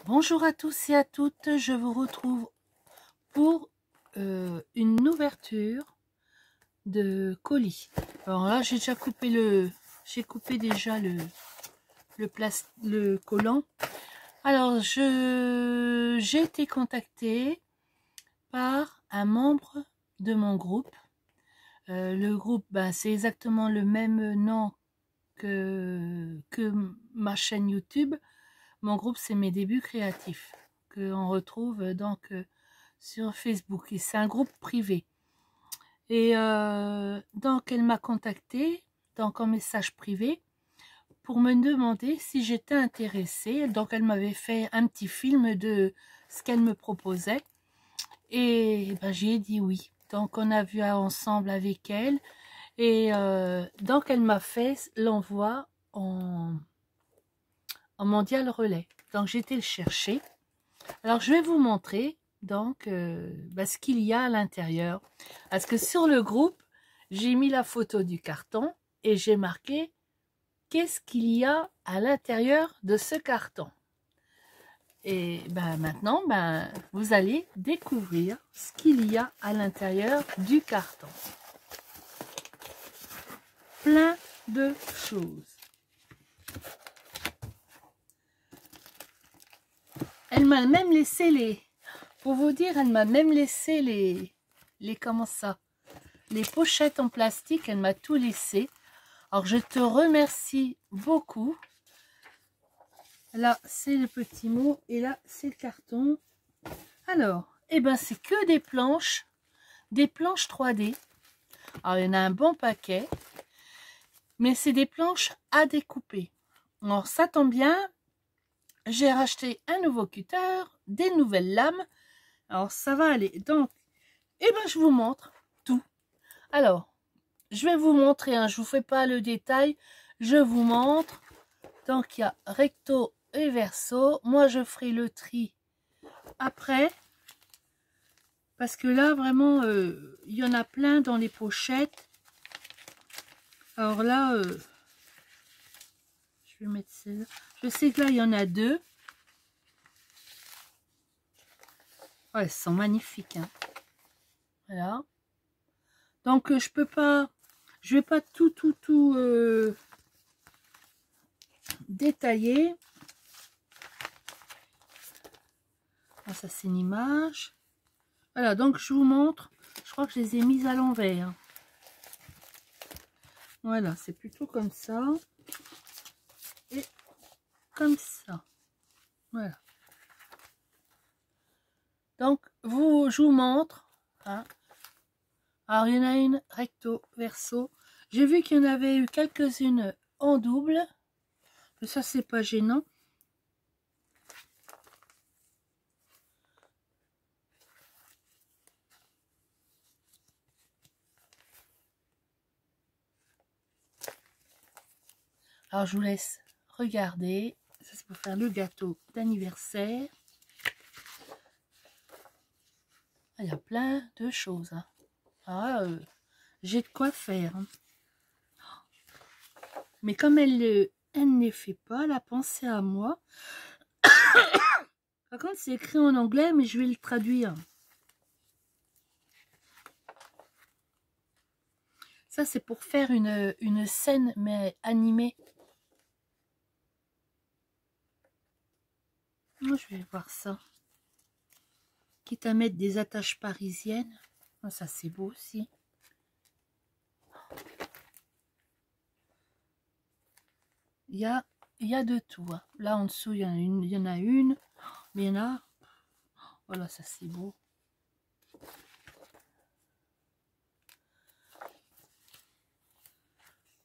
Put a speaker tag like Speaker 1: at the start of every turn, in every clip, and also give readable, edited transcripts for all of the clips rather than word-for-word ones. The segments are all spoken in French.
Speaker 1: Bonjour à tous et à toutes, je vous retrouve pour une ouverture de colis. Alors là, j'ai déjà coupé le collant. Alors, j'ai été contactée par un membre de mon groupe. Le groupe, c'est exactement le même nom que ma chaîne YouTube. Mon groupe, c'est Mes Débuts Créatifs, qu'on retrouve donc sur Facebook. Et c'est un groupe privé. Et donc, elle m'a contacté donc en message privé pour me demander si j'étais intéressée. Donc, elle m'avait fait un petit film de ce qu'elle me proposait. Et j'ai dit oui. Donc, on a vu ensemble avec elle. Et donc, elle m'a fait l'envoi en mondial relais. Donc, j'ai été le chercher. Alors, je vais vous montrer donc ce qu'il y a à l'intérieur. Parce que sur le groupe, j'ai mis la photo du carton et j'ai marqué qu'est-ce qu'il y a à l'intérieur de ce carton. Et maintenant, vous allez découvrir ce qu'il y a à l'intérieur du carton. Plein de choses. Elle m'a même laissé pour vous dire, elle m'a même laissé les pochettes en plastique, elle m'a tout laissé. Alors, je te remercie beaucoup. Là, c'est le petit mot et là, c'est le carton. Alors, c'est que des planches 3D. Alors, il y en a un bon paquet, mais c'est des planches à découper. Alors, ça tombe bien, j'ai racheté un nouveau cutter, des nouvelles lames. Alors, ça va aller. Donc, je vous montre tout. Alors, je vais vous montrer, je vous fais pas le détail, je vous montre. Donc, il y a recto et verso. Moi, je ferai le tri après. Parce que là, vraiment, il y en a plein dans les pochettes. Alors là, je vais mettre celle-là. Je sais que là, il y en a deux. Ouais, elles sont magnifiques. Hein. Voilà. Donc, je vais pas tout détailler. Ah, ça, c'est une image. Voilà, donc je vous montre. Je crois que je les ai mises à l'envers. Voilà, c'est plutôt comme ça. Et comme ça. Voilà. Donc, je vous montre. Hein. Alors, il y en a une recto, verso. J'ai vu qu'il y en avait eu quelques-unes en double. Mais ça, c'est pas gênant. Alors, je vous laisse regarder. Ça, c'est pour faire le gâteau d'anniversaire. Il y a plein de choses. Hein. Alors, j'ai de quoi faire. Hein. Mais comme elle ne les fait pas, elle a pensé à moi. Par contre, c'est écrit en anglais, mais je vais le traduire. Ça, c'est pour faire une scène, mais animée. Oh, je vais voir ça. Quitte à mettre des attaches parisiennes. Oh, ça, c'est beau aussi. Il y a de tout. Hein. Là, en dessous, il y en a une. Mais il y en a... Voilà, ça, c'est beau.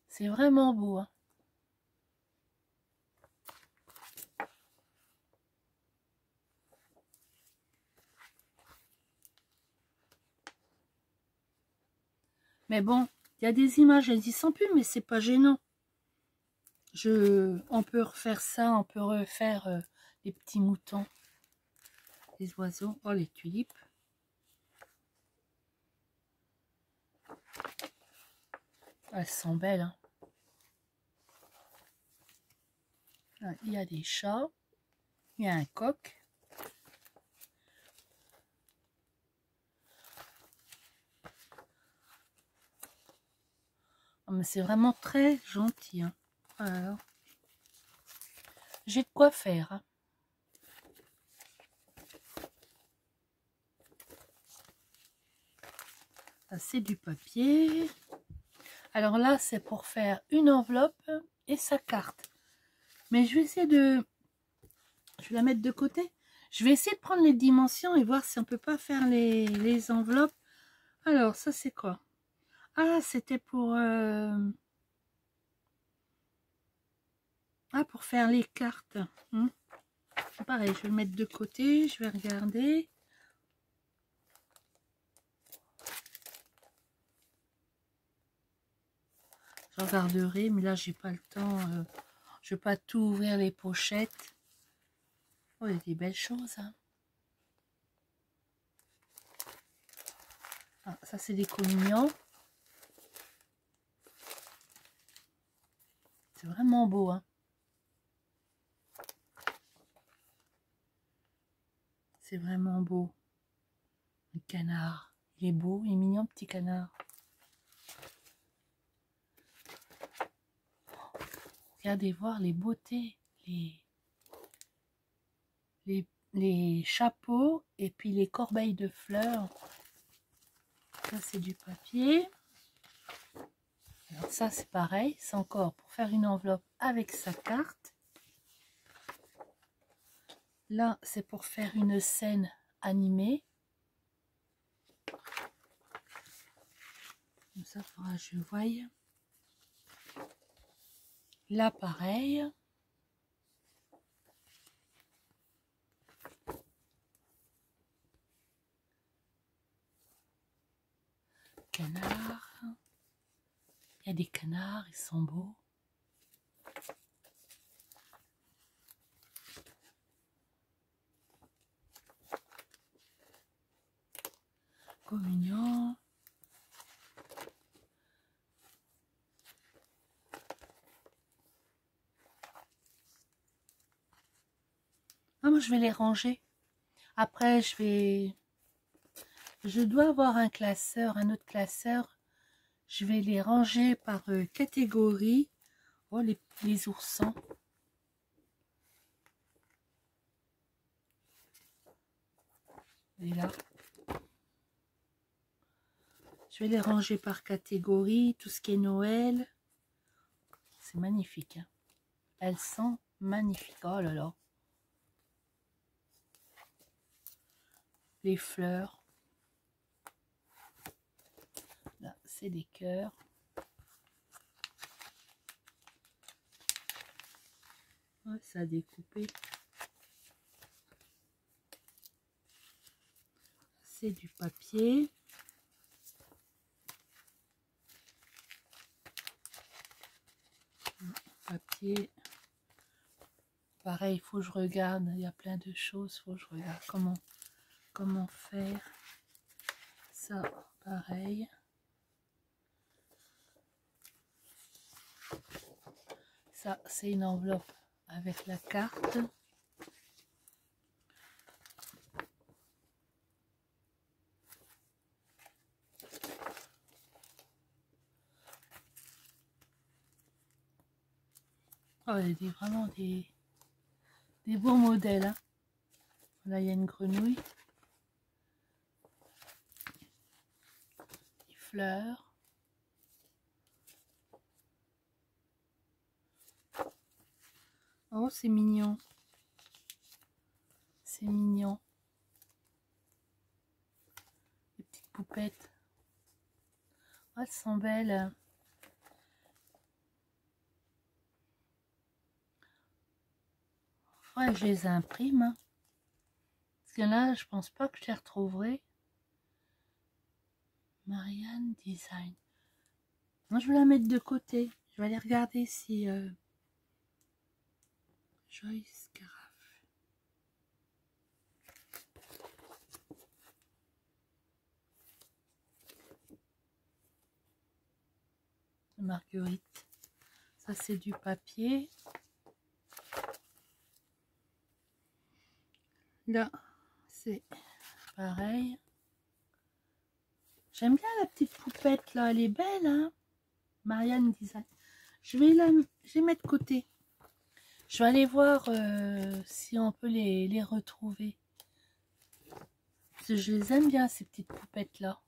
Speaker 1: C'est vraiment beau. Hein. Mais bon, il y a des images, elles y sont plus, mais c'est pas gênant. On peut refaire ça, on peut refaire les petits moutons, les oiseaux. Oh, les tulipes. Elles sont belles. Hein. Ah, il y a des chats. Il y a un coq. Oh, mais c'est vraiment très gentil. Hein. Alors, j'ai de quoi faire. Hein. Ça, c'est du papier. Alors là, c'est pour faire une enveloppe et sa carte. Mais je vais essayer de... Je vais la mettre de côté. Je vais essayer de prendre les dimensions et voir si on peut pas faire les enveloppes. Alors, ça, c'est quoi? Ah, c'était pour... Ah, pour faire les cartes. Pareil, je vais le mettre de côté. Je vais regarder. Je regarderai, mais là, j'ai pas le temps. Je vais pas tout ouvrir les pochettes. Oh, il y a des belles choses. Hein. Ah, ça, c'est des communions. C'est vraiment beau. Hein. C'est vraiment beau. Le canard. Il est beau, il est mignon, petit canard. Regardez voir les beautés. Les chapeaux et puis les corbeilles de fleurs. Ça, c'est du papier. Alors ça, c'est pareil. C'est encore pour faire une enveloppe avec sa carte. Là, c'est pour faire une scène animée. Comme ça, il faudra que je voie. Là, pareil. Canard. Il y a des canards, ils sont beaux. Communion. Ah, moi, je vais les ranger. Après, je dois avoir un classeur, un autre classeur. Je vais les ranger par catégorie. Oh, les oursons. Et là. Je vais les ranger par catégorie. Tout ce qui est Noël. C'est magnifique. Hein. Elles sont magnifiques. Oh là là. Les fleurs. Là, c'est des cœurs. Ouais, ça a découpé. C'est du papier. Papier. Pareil, il faut que je regarde. Il y a plein de choses. Il faut que je regarde comment faire. Ça, pareil. Ça, c'est une enveloppe avec la carte. Oh, il y a vraiment des beaux modèles. Hein. Là, il y a une grenouille. Des fleurs. Oh, c'est mignon. C'est mignon. Des petites poupettes. Oh, elles sont belles. Ouais, je les imprime. Hein. Parce que là, je pense pas que je les retrouverai. Marianne Design. Moi, je vais la mettre de côté. Je vais aller regarder si... Joyce Carafe. Marguerite. Ça, c'est du papier. Là, c'est pareil. J'aime bien la petite poupette là, elle est belle, hein. Marianne Design. Je vais mettre de côté. Je vais aller voir si on peut les retrouver. Parce que je les aime bien, ces petites poupettes là.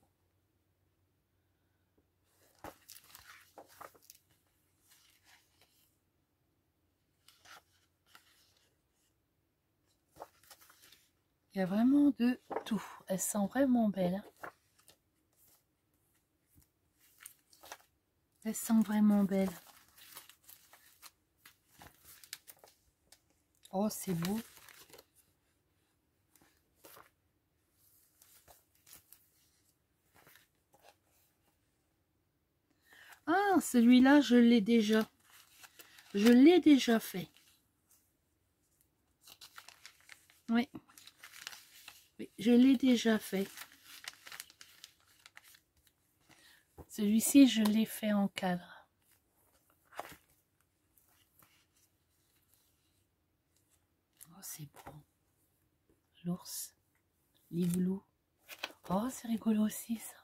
Speaker 1: Il y a vraiment de tout. Elles sont vraiment belles. Elles sont vraiment belles. Oh, c'est beau. Ah, celui-là, je l'ai déjà. Je l'ai déjà fait. Oui. Oui, je l'ai déjà fait. Celui-ci, je l'ai fait en cadre. Oh, c'est beau. L'ours. L'igloo. Oh, c'est rigolo aussi, ça.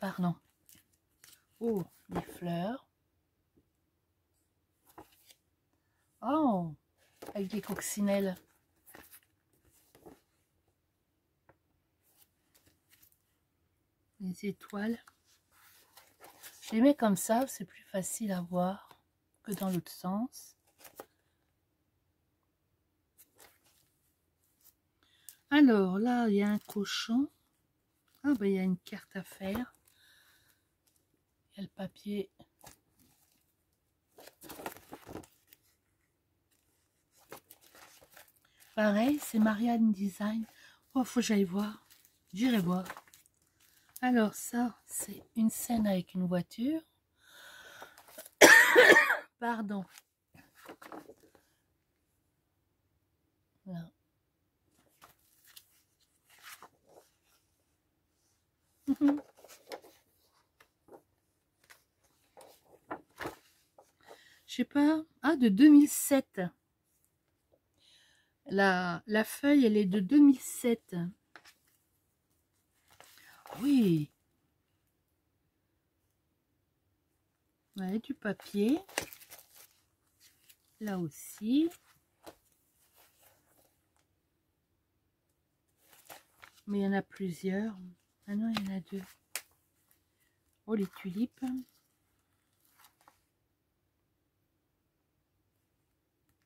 Speaker 1: Pardon. Oh, des fleurs. Oh, avec des coccinelles. Les étoiles. Je les mets comme ça, c'est plus facile à voir que dans l'autre sens. Alors là, il y a un cochon. Ah ben, il y a une carte à faire. Il y a le papier. Pareil, c'est Marianne Design. Oh, faut que j'aille voir. J'irai voir. Alors ça, c'est une scène avec une voiture. Pardon. Là. Je sais pas. Ah, de 2007. La feuille, elle est de 2007. Oui. Ouais, du papier. Là aussi. Mais il y en a plusieurs. Ah non, il y en a deux. Oh, les tulipes.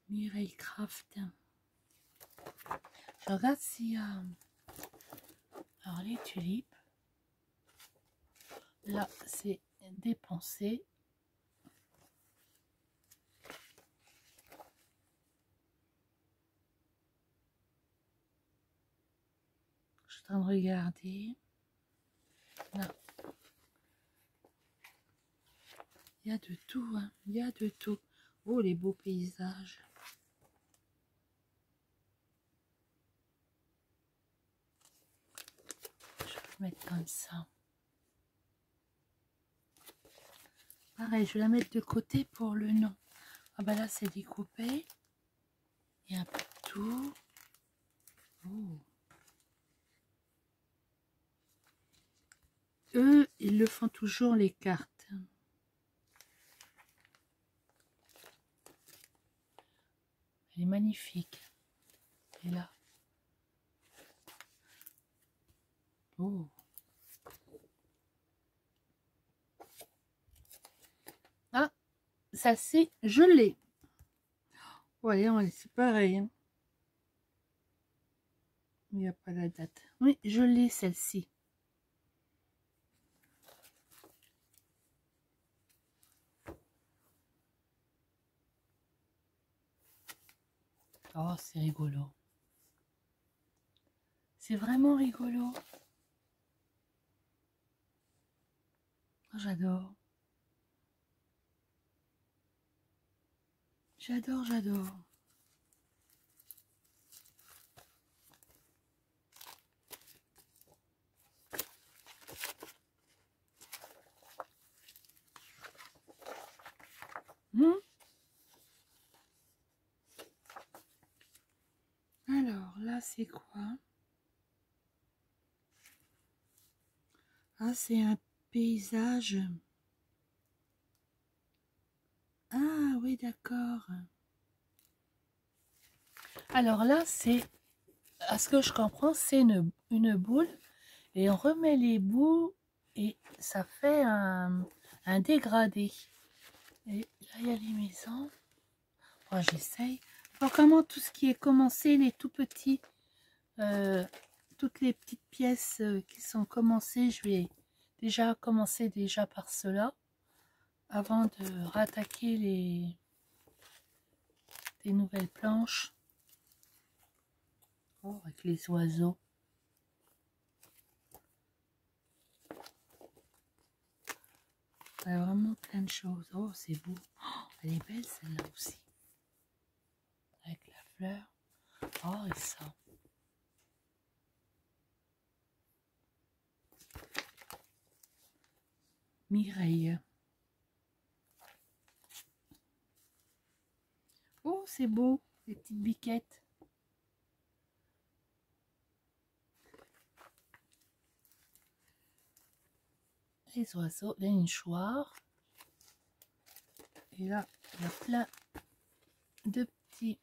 Speaker 1: Mireille Craft. Je regarde s'il y a... Alors, les tulipes. Là, c'est dépensé. Je suis en train de regarder. Là. Il y a de tout, hein. Il y a de tout. Oh, les beaux paysages. Je vais mettre comme ça. Pareil, je vais la mettre de côté pour le nom. Ah bah là, c'est découpé. Il y a un peu de tout. Oh. Eux, ils le font toujours, les cartes. Elle est magnifique. Et là. Oh. Ah, ça c'est, je l'ai. Ouais, c'est pareil. Hein. Il n'y a pas la date. Oui, je l'ai celle-ci. Oh, c'est rigolo. C'est vraiment rigolo. Oh, j'adore. J'adore, j'adore. Alors, là, c'est quoi? Ah, c'est un paysage. Ah oui, d'accord. Alors là, c'est, à ce que je comprends, c'est une boule. Et on remet les bouts et ça fait un dégradé. Et là, il y a les maisons. Oh, j'essaye. Alors, comment tout ce qui est commencé, les tout petits, toutes les petites pièces qui sont commencées, je vais déjà commencer déjà par cela avant de rattaquer des nouvelles planches. Oh, avec les oiseaux. Il y a vraiment plein de choses. Oh, c'est beau. Oh, elle est belle celle-là aussi. Avec la fleur. Oh, et ça. Mireille. Oh, c'est beau. Les petites biquettes. Les oiseaux, les nichoirs. Et là, il y a plein de petits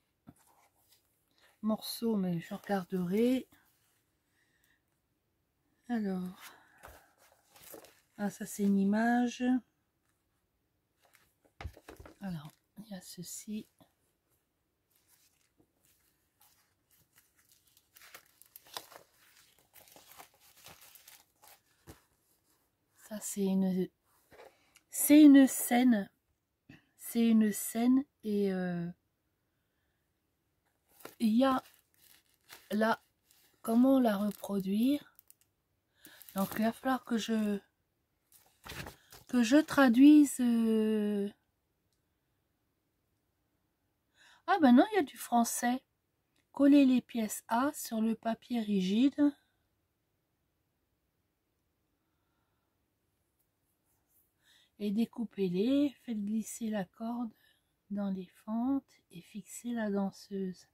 Speaker 1: morceaux, mais je regarderai. Alors, ah, ça c'est une image. Alors, il y a ceci. Ça c'est une scène. C'est une scène et il y a là comment la reproduire. Donc il va falloir que je traduise. Ah ben non, il y a du français. Coller les pièces A sur le papier rigide. Et découpez-les. Faites glisser la corde dans les fentes et fixez la danseuse.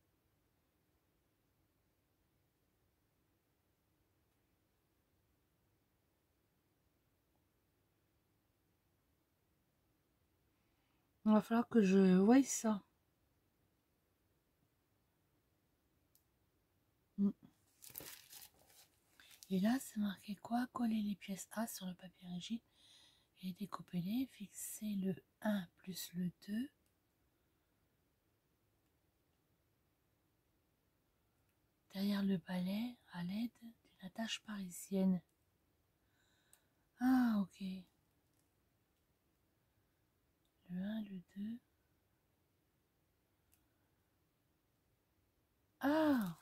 Speaker 1: Il va falloir que je voie ça. Et là, c'est marqué quoi? Coller les pièces A sur le papier rigide et découpez-les. Fixez le 1 plus le 2. Derrière le balai à l'aide d'une attache parisienne. Ah, ok. Le 1, le 2. Ah,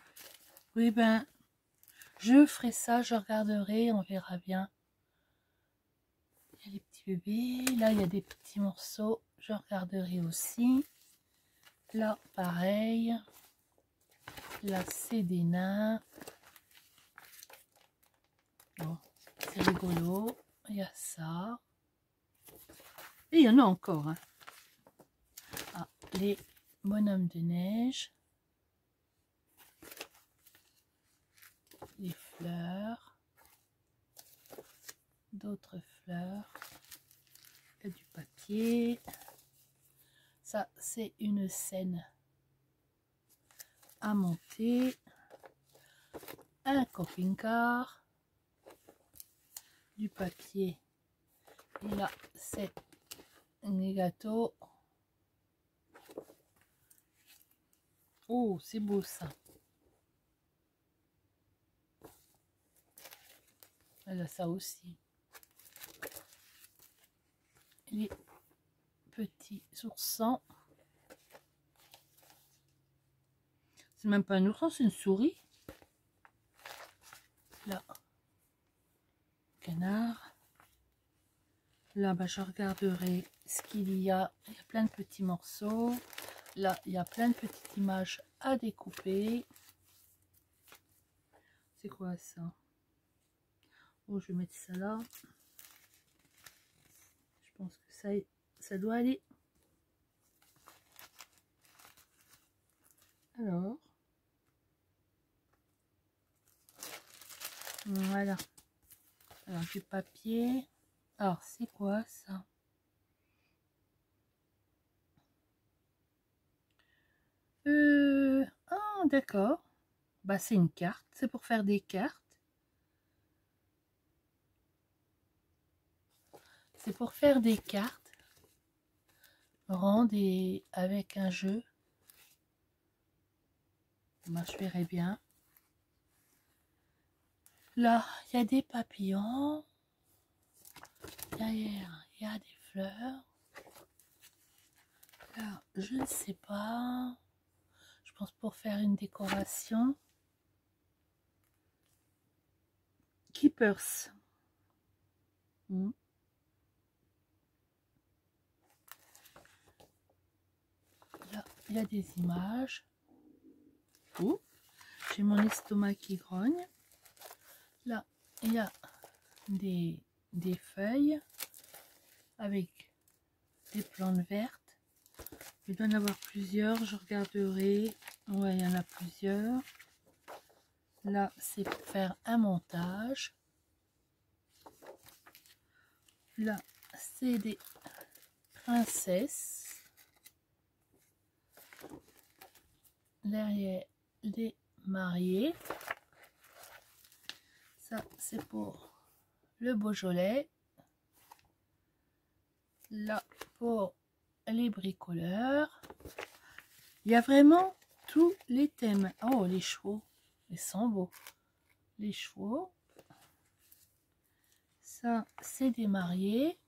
Speaker 1: oui, ben, je ferai ça, je regarderai, on verra bien. Il y a les petits bébés, là il y a des petits morceaux, je regarderai aussi. Là, pareil. Là, c'est des nains. Bon, c'est rigolo. Il y a ça. Et il y en a encore. Hein. Ah, les bonhommes de neige. Les fleurs. D'autres fleurs. Il y a du papier. Ça, c'est une scène à monter. Un camping-car. Du papier. Et là, c'est des gâteaux. Oh, c'est beau ça. Elle a ça aussi. Les petits oursons. C'est même pas un ourson, c'est une souris. Là, canard. Là, bah, je regarderai ce qu'il y a. Il y a plein de petits morceaux. Là, il y a plein de petites images à découper. C'est quoi ça? Oh, je vais mettre ça là. Je pense que ça doit aller. Alors, Voilà. Alors, du papier. Alors, c'est quoi ça? Ah, d'accord. Bah, c'est une carte. C'est pour faire des cartes. C'est pour faire des cartes. Rendre et avec un jeu. Moi, je verrai bien. Là, il y a des papillons. Derrière, il y a des fleurs. Là, je ne sais pas. Je pense pour faire une décoration. Keepers. Là, il y a des images. Oh, j'ai mon estomac qui grogne. Là, il y a des feuilles avec des plantes vertes. Il doit y en avoir plusieurs, je regarderai. Ouais, il y en a plusieurs. Là, c'est pour faire un montage. Là, c'est des princesses. Derrière, des mariés. Ça, c'est pour le Beaujolais. Là, pour les bricoleurs. Il y a vraiment tous les thèmes. Oh, les chevaux, ils sont beaux. Les chevaux. Ça, c'est des mariés.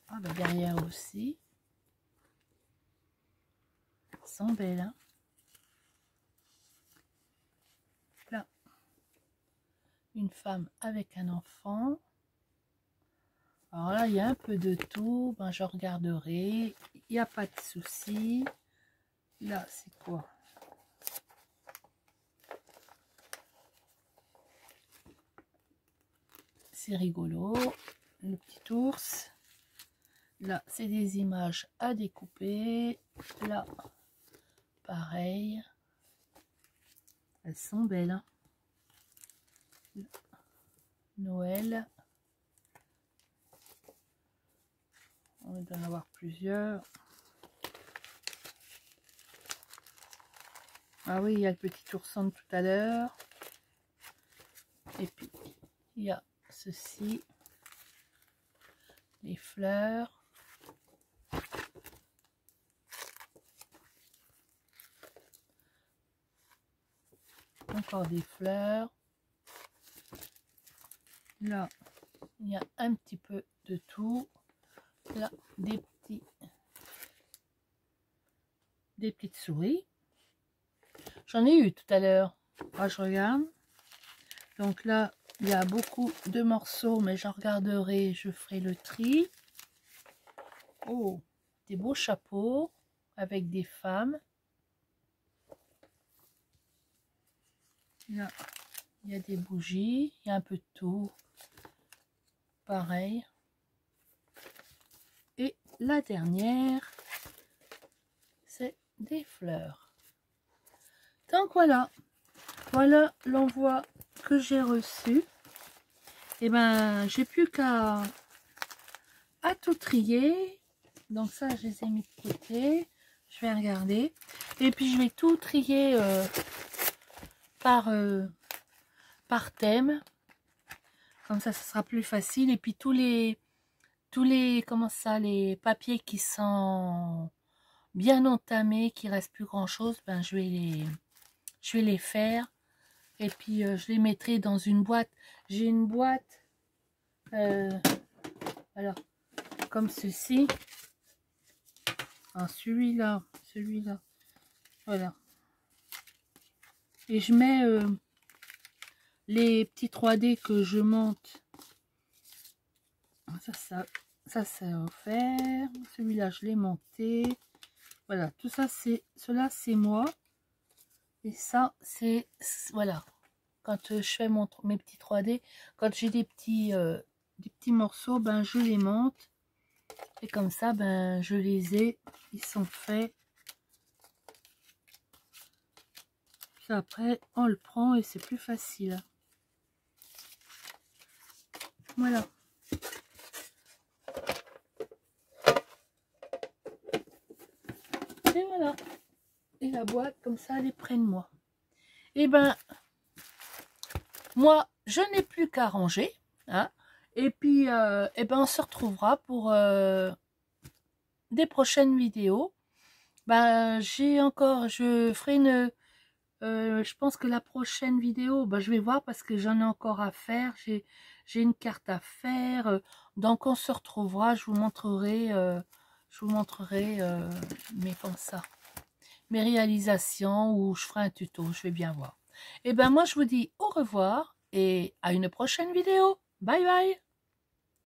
Speaker 1: Ah, bah derrière aussi. Elles sont belles, hein. Là, une femme avec un enfant. Alors là, il y a un peu de tout. Ben, je regarderai. Il n'y a pas de souci. Là, c'est quoi? C'est rigolo. Le petit ours. Là, c'est des images à découper. Là, pareil. Elles sont belles, hein. Noël. On doit en avoir plusieurs. Ah oui, il y a le petit ourson de tout à l'heure. Et puis, il y a ceci. Les fleurs. Encore des fleurs. Là, il y a un petit peu de tout. Là, des petites souris. J'en ai eu tout à l'heure. Ah, je regarde. Donc là, il y a beaucoup de morceaux, mais j'en regarderai, je ferai le tri. Oh, des beaux chapeaux avec des femmes. Là, il y a des bougies, il y a un peu de tout. Pareil. Et la dernière, c'est des fleurs. Donc voilà, voilà l'envoi que j'ai reçu. Et ben, j'ai plus qu'à tout trier. Donc ça, je les ai mis de côté. Je vais regarder. Et puis je vais tout trier par thème. Comme ça sera plus facile. Et puis tous les comment ça, les papiers qui sont bien entamés, qui reste plus grand chose, ben je vais les faire. Et puis je les mettrai dans une boîte. J'ai une boîte alors comme ceci. Celui-là, voilà. Et je mets les petits 3D que je monte. Ça c'est offert. Celui-là, je l'ai monté. Voilà, tout ça, cela c'est moi. Et ça, c'est, voilà. Quand je fais mes petits 3D, quand j'ai des petits morceaux, ben je les monte. Et comme ça, ben je les ai. Ils sont faits. ça après, on le prend et c'est plus facile. Voilà. Et voilà. Et la boîte, comme ça, elle est près de moi. Et ben, moi, je n'ai plus qu'à ranger. Hein. Et puis, et ben, on se retrouvera pour des prochaines vidéos. Ben, je ferai une... je pense que la prochaine vidéo, ben, je vais voir parce que j'en ai encore à faire. J'ai une carte à faire. Donc, on se retrouvera. Je vous montrerai mes réalisations ou je ferai un tuto. Je vais bien voir. Et ben, moi, je vous dis au revoir et à une prochaine vidéo. Bye bye.